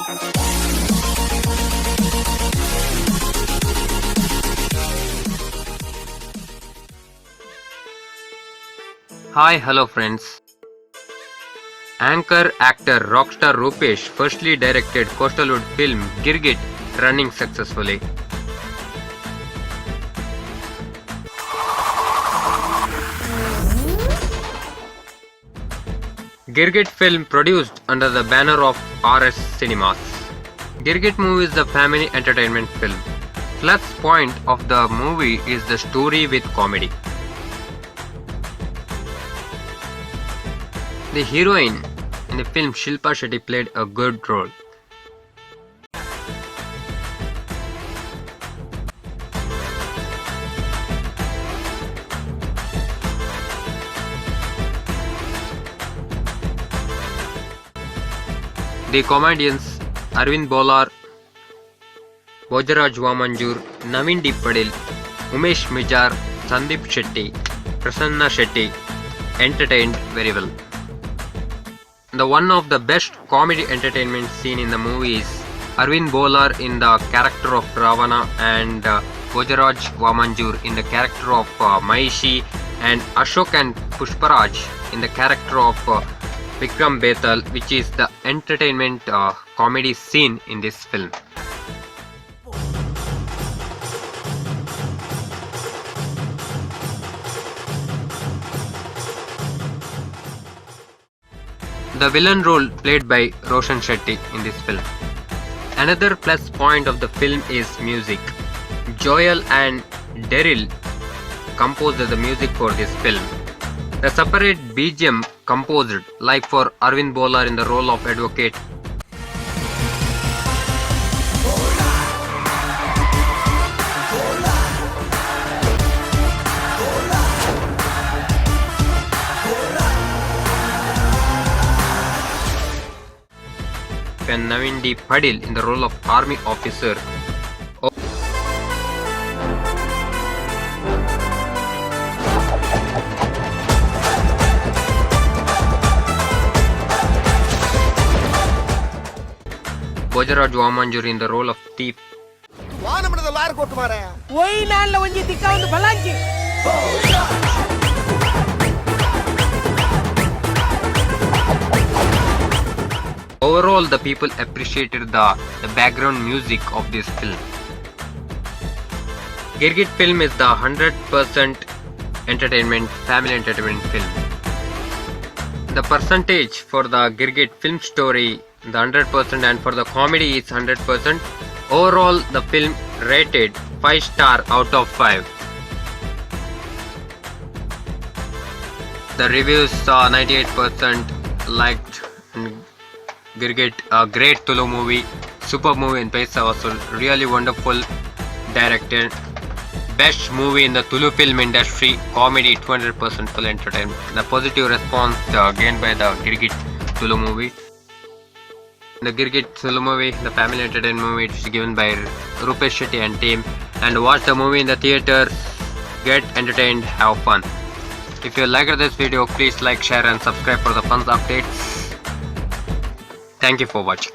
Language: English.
Hi, hello friends. Anchor, actor, rockstar Rupesh firstly directed Coastalwood film Girgit, running successfully. Girgit film produced under the banner of RS Cinemas. Girgit movie is the family entertainment film. Plus point of the movie is the story with comedy. The heroine in the film Shilpa Shetty played a good role. The comedians Arvind Bolar, Bojaraj Vamanjur, Naveen D. Padil, Umesh Mijar, Sandeep Shetty, Prasanna Shetty entertained very well. The one of the best comedy entertainment scene in the movie is Arvind Bolar in the character of Ravana and Bojaraj Vamanjur in the character of Mahishi and Ashok and Pushparaj in the character of Vikram Bethal, which is the entertainment comedy scene in this film. The villain role played by Roshan Shetty in this film. Another plus point of the film is music. Joel and Daryl composed the music for this film. The separate BGM composed, like for Arvind Bolar in the role of advocate. And Naveen D. Padil in the role of army officer. Bojaraj Vamanjur in the role of thief. Overall, the people appreciated the background music of this film. Girgit film is the 100% entertainment, family entertainment film. The percentage for the Girgit film story, the 100%, and for the comedy is 100%. Overall, the film rated 5 star out of 5. The reviews 98% liked. Girgit, a great Tulu movie, super movie in Paisa Vasool, really wonderful directed, best movie in the Tulu film industry, comedy 200% full entertainment. The positive response gained by the Girgit Tulu movie. The Girgit Tulu movie, the family entertainment movie, it is given by Rupesh Shetty and team. And watch the movie in the theaters, get entertained, have fun. If you liked this video, please like, share and subscribe for the fun updates. Thank you for watching.